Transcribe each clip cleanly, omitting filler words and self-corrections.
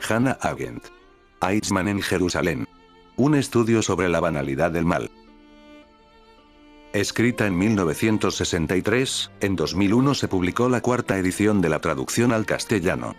Hannah Arendt. Eichmann en Jerusalén. Un estudio sobre la banalidad del mal. Escrita en 1963, en 2001 se publicó la cuarta edición de la traducción al castellano.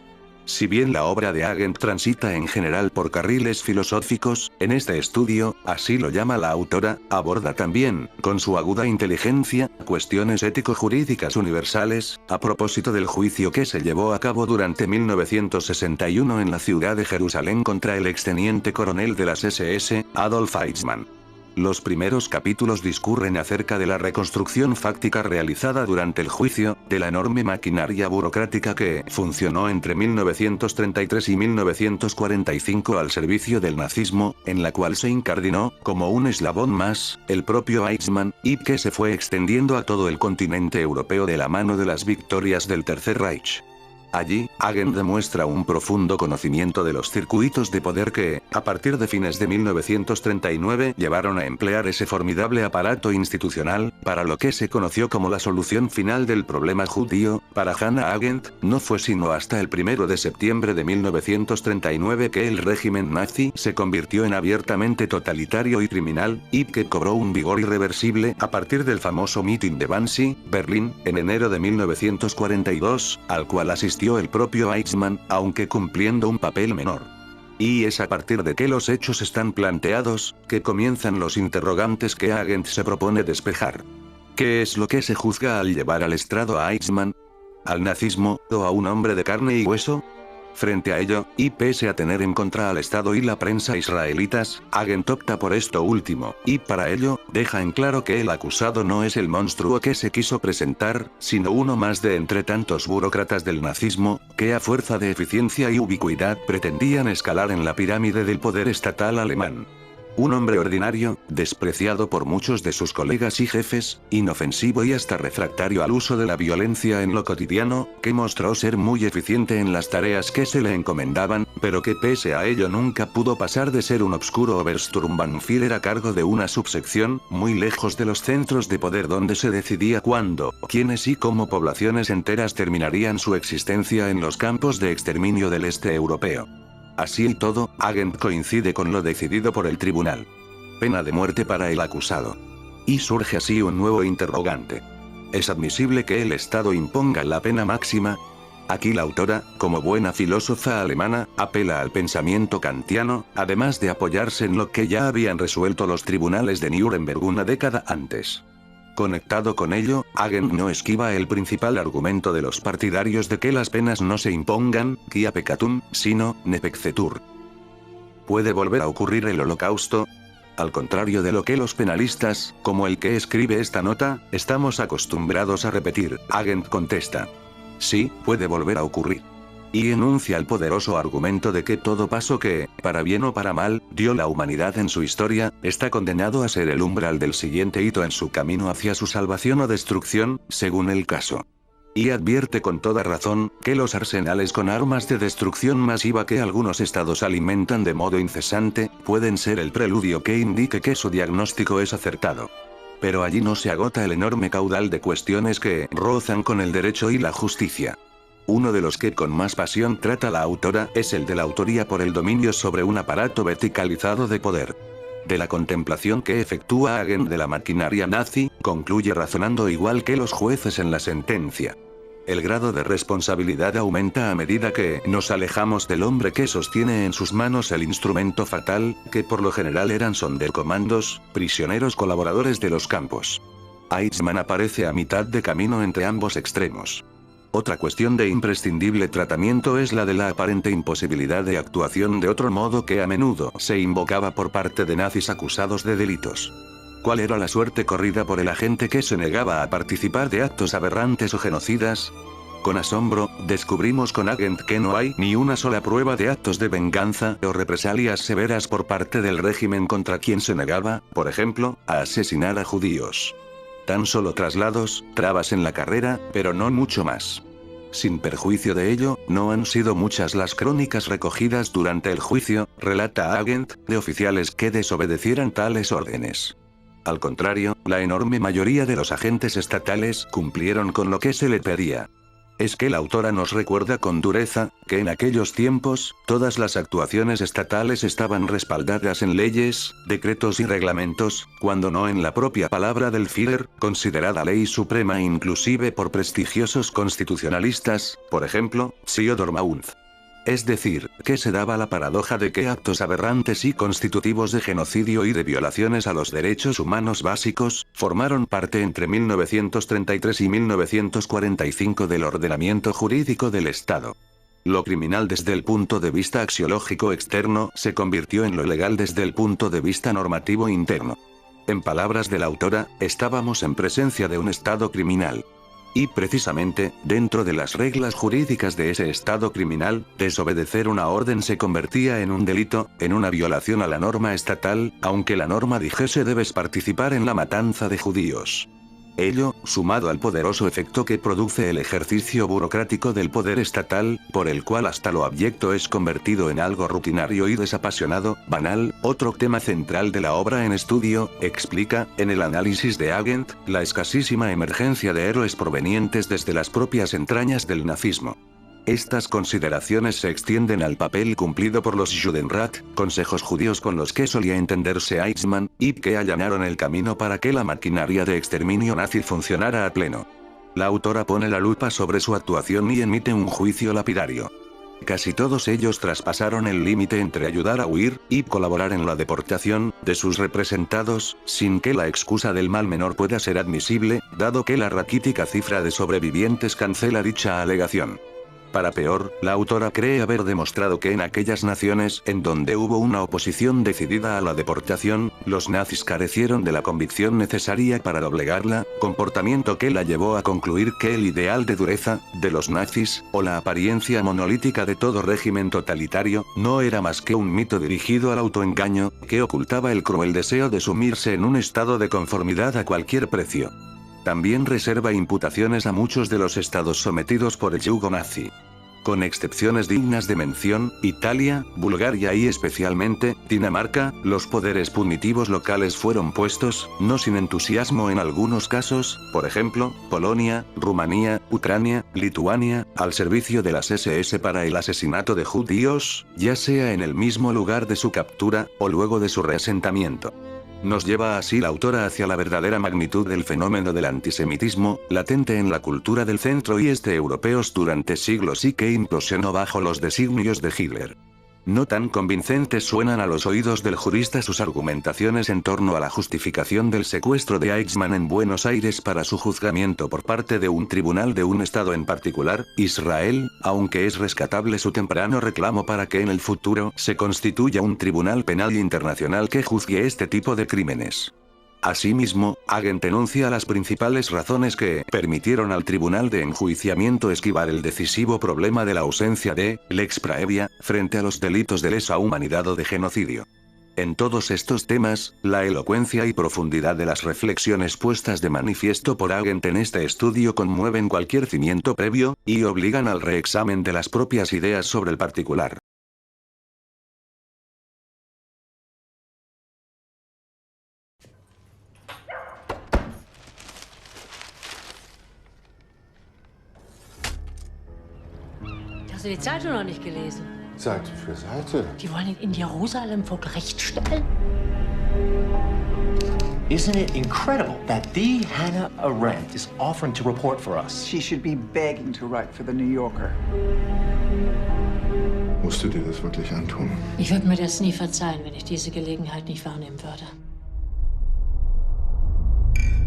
Si bien la obra de Arendt transita en general por carriles filosóficos, en este estudio, así lo llama la autora, aborda también, con su aguda inteligencia, cuestiones ético-jurídicas universales, a propósito del juicio que se llevó a cabo durante 1961 en la ciudad de Jerusalén contra el exteniente coronel de las SS, Adolf Eichmann. Los primeros capítulos discurren acerca de la reconstrucción fáctica realizada durante el juicio, de la enorme maquinaria burocrática que funcionó entre 1933 y 1945 al servicio del nazismo, en la cual se incardinó, como un eslabón más, el propio Eichmann, y que se fue extendiendo a todo el continente europeo de la mano de las victorias del Tercer Reich. Allí, Arendt demuestra un profundo conocimiento de los circuitos de poder que, a partir de fines de 1939, llevaron a emplear ese formidable aparato institucional, para lo que se conoció como la solución final del problema judío. Para Hannah Arendt, no fue sino hasta el 1 de septiembre de 1939 que el régimen nazi se convirtió en abiertamente totalitario y criminal, y que cobró un vigor irreversible a partir del famoso mitin de Wannsee, Berlín, en enero de 1942, al cual asistió el propio Eichmann, aunque cumpliendo un papel menor. Y es a partir de que los hechos están planteados, que comienzan los interrogantes que Arendt se propone despejar. ¿Qué es lo que se juzga al llevar al estrado a Eichmann? ¿Al nazismo, o a un hombre de carne y hueso? Frente a ello, y pese a tener en contra al Estado y la prensa israelitas, Arendt opta por esto último, y para ello, deja en claro que el acusado no es el monstruo que se quiso presentar, sino uno más de entre tantos burócratas del nazismo, que a fuerza de eficiencia y ubicuidad pretendían escalar en la pirámide del poder estatal alemán. Un hombre ordinario, despreciado por muchos de sus colegas y jefes, inofensivo y hasta refractario al uso de la violencia en lo cotidiano, que mostró ser muy eficiente en las tareas que se le encomendaban, pero que pese a ello nunca pudo pasar de ser un obscuro Obersturmbannführer a cargo de una subsección, muy lejos de los centros de poder donde se decidía cuándo, quiénes y cómo poblaciones enteras terminarían su existencia en los campos de exterminio del este europeo. Así y todo, Arendt coincide con lo decidido por el tribunal. Pena de muerte para el acusado. Y surge así un nuevo interrogante. ¿Es admisible que el Estado imponga la pena máxima? Aquí la autora, como buena filósofa alemana, apela al pensamiento kantiano, además de apoyarse en lo que ya habían resuelto los tribunales de Nuremberg una década antes. Conectado con ello, Arendt no esquiva el principal argumento de los partidarios de que las penas no se impongan, quia peccatum, sino, ne peccetur. ¿Puede volver a ocurrir el Holocausto? Al contrario de lo que los penalistas, como el que escribe esta nota, estamos acostumbrados a repetir, Arendt contesta. Sí, puede volver a ocurrir. Y enuncia el poderoso argumento de que todo paso que, para bien o para mal, dio la humanidad en su historia, está condenado a ser el umbral del siguiente hito en su camino hacia su salvación o destrucción, según el caso. Y advierte con toda razón, que los arsenales con armas de destrucción masiva que algunos estados alimentan de modo incesante, pueden ser el preludio que indique que su diagnóstico es acertado. Pero allí no se agota el enorme caudal de cuestiones que rozan con el derecho y la justicia. Uno de los que con más pasión trata la autora es el de la autoría por el dominio sobre un aparato verticalizado de poder. De la contemplación que efectúa Arendt de la maquinaria nazi, concluye razonando igual que los jueces en la sentencia. El grado de responsabilidad aumenta a medida que nos alejamos del hombre que sostiene en sus manos el instrumento fatal, que por lo general eran sonderkomandos, prisioneros colaboradores de los campos. Eichmann aparece a mitad de camino entre ambos extremos. Otra cuestión de imprescindible tratamiento es la de la aparente imposibilidad de actuación de otro modo que a menudo se invocaba por parte de nazis acusados de delitos. ¿Cuál era la suerte corrida por el agente que se negaba a participar de actos aberrantes o genocidas? Con asombro, descubrimos con Arendt que no hay ni una sola prueba de actos de venganza o represalias severas por parte del régimen contra quien se negaba, por ejemplo, a asesinar a judíos. Tan solo traslados, trabas en la carrera, pero no mucho más. Sin perjuicio de ello, no han sido muchas las crónicas recogidas durante el juicio, relata Arendt, de oficiales que desobedecieran tales órdenes. Al contrario, la enorme mayoría de los agentes estatales cumplieron con lo que se le pedía. es que la autora nos recuerda con dureza, que en aquellos tiempos, todas las actuaciones estatales estaban respaldadas en leyes, decretos y reglamentos, cuando no en la propia palabra del Führer, considerada ley suprema inclusive por prestigiosos constitucionalistas, por ejemplo, Theodor Mauns. Es decir, que se daba la paradoja de que actos aberrantes y constitutivos de genocidio y de violaciones a los derechos humanos básicos, formaron parte entre 1933 y 1945 del ordenamiento jurídico del Estado. Lo criminal desde el punto de vista axiológico externo se convirtió en lo legal desde el punto de vista normativo interno. En palabras de la autora, estábamos en presencia de un Estado criminal. Y precisamente, dentro de las reglas jurídicas de ese estado criminal, desobedecer una orden se convertía en un delito, en una violación a la norma estatal, aunque la norma dijese debes participar en la matanza de judíos. Ello, sumado al poderoso efecto que produce el ejercicio burocrático del poder estatal, por el cual hasta lo abyecto es convertido en algo rutinario y desapasionado, banal, otro tema central de la obra en estudio, explica, en el análisis de Arendt, la escasísima emergencia de héroes provenientes desde las propias entrañas del nazismo. Estas consideraciones se extienden al papel cumplido por los Judenrat, consejos judíos con los que solía entenderse Eichmann, y que allanaron el camino para que la maquinaria de exterminio nazi funcionara a pleno. La autora pone la lupa sobre su actuación y emite un juicio lapidario. Casi todos ellos traspasaron el límite entre ayudar a huir y colaborar en la deportación de sus representados, sin que la excusa del mal menor pueda ser admisible, dado que la raquítica cifra de sobrevivientes cancela dicha alegación. Para peor, la autora cree haber demostrado que en aquellas naciones en donde hubo una oposición decidida a la deportación, los nazis carecieron de la convicción necesaria para doblegarla, comportamiento que la llevó a concluir que el ideal de dureza, de los nazis, o la apariencia monolítica de todo régimen totalitario, no era más que un mito dirigido al autoengaño, que ocultaba el cruel deseo de sumirse en un estado de conformidad a cualquier precio. También reserva imputaciones a muchos de los estados sometidos por el yugo nazi. Con excepciones dignas de mención, Italia, Bulgaria y especialmente, Dinamarca, los poderes punitivos locales fueron puestos, no sin entusiasmo en algunos casos, por ejemplo, Polonia, Rumanía, Ucrania, Lituania, al servicio de las SS para el asesinato de judíos, ya sea en el mismo lugar de su captura, o luego de su reasentamiento. Nos lleva así la autora hacia la verdadera magnitud del fenómeno del antisemitismo, latente en la cultura del centro y este europeos durante siglos y que implosionó bajo los designios de Hitler. No tan convincentes suenan a los oídos del jurista sus argumentaciones en torno a la justificación del secuestro de Eichmann en Buenos Aires para su juzgamiento por parte de un tribunal de un estado en particular, Israel, aunque es rescatable su temprano reclamo para que en el futuro se constituya un tribunal penal internacional que juzgue este tipo de crímenes. Asimismo, Arendt enuncia las principales razones que permitieron al Tribunal de Enjuiciamiento esquivar el decisivo problema de la ausencia de lex praevia frente a los delitos de lesa humanidad o de genocidio. En todos estos temas, la elocuencia y profundidad de las reflexiones puestas de manifiesto por Arendt en este estudio conmueven cualquier cimiento previo, y obligan al reexamen de las propias ideas sobre el particular. Hast du die Zeitung noch nicht gelesen? Seite für Seite. Die wollen ihn in Jerusalem vor Gericht stellen. Isn't it incredible that the Hannah Arendt is offering to report for us? She should be begging to write for the New Yorker. Musst du dir das wirklich antun? Ich würde mir das nie verzeihen, wenn ich diese Gelegenheit nicht wahrnehmen würde.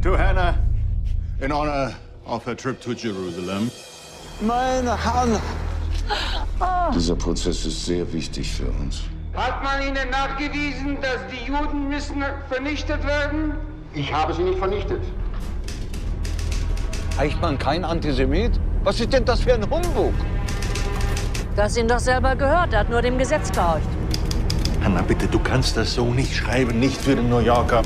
To Hannah, in honor of her trip to Jerusalem. Meine Herren! Dieser Prozess ist sehr wichtig für uns. Hat man Ihnen nachgewiesen, dass die Juden müssen vernichtet werden? Ich habe sie nicht vernichtet. Eichmann kein Antisemit? Was ist denn das für ein Humbug? Du hast ihn doch selber gehört, er hat nur dem Gesetz gehorcht. Hannah, bitte, du kannst das so nicht schreiben, nicht für den New Yorker.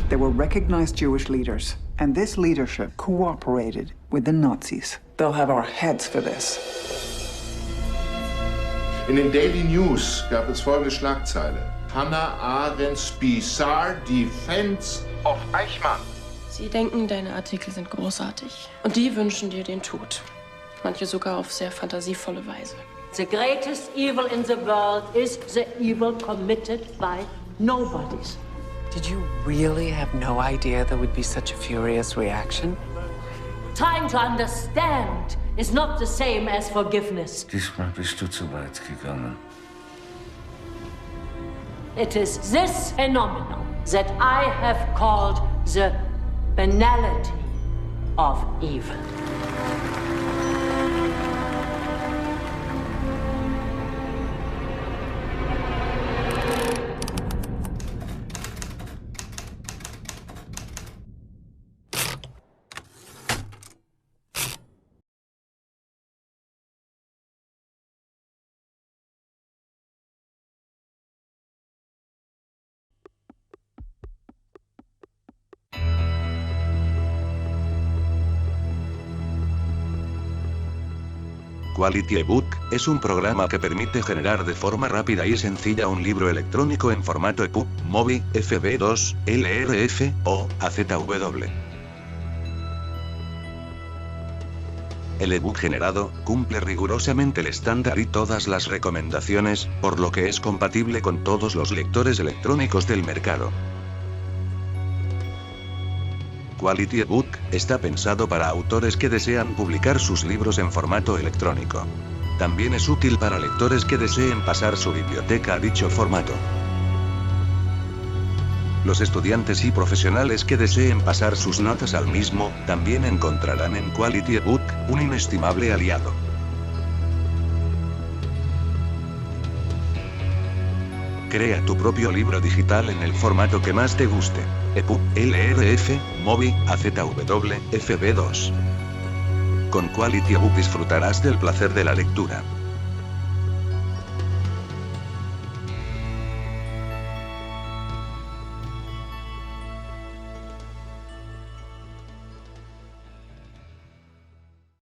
They were recognized Jewish leaders, and this leadership cooperated with the Nazis. They'll have our heads for this. In den Daily News gab es folgende Schlagzeile. Hannah Arendt's bizarre defense of Eichmann. Sie denken, deine Artikel sind großartig. Und die wünschen dir den Tod. Manche sogar auf sehr fantasievolle Weise. The greatest evil in the world is the evil committed by nobodies. Did you really have no idea there would be such a furious reaction? Trying to understand is not the same as forgiveness. Diesmal bist du zu weit gegangen. It is this phenomenon that I have called the banality of evil. Quality eBook es un programa que permite generar de forma rápida y sencilla un libro electrónico en formato EPUB, MOBI, FB2, LRF o AZW. El ebook generado cumple rigurosamente el estándar y todas las recomendaciones, por lo que es compatible con todos los lectores electrónicos del mercado. Quality eBook está pensado para autores que desean publicar sus libros en formato electrónico. También es útil para lectores que deseen pasar su biblioteca a dicho formato. Los estudiantes y profesionales que deseen pasar sus notas al mismo, también encontrarán en Quality eBook un inestimable aliado. Crea tu propio libro digital en el formato que más te guste. EPUB, LRF, MOBI, AZW, FB2. Con Quality eBook disfrutarás del placer de la lectura.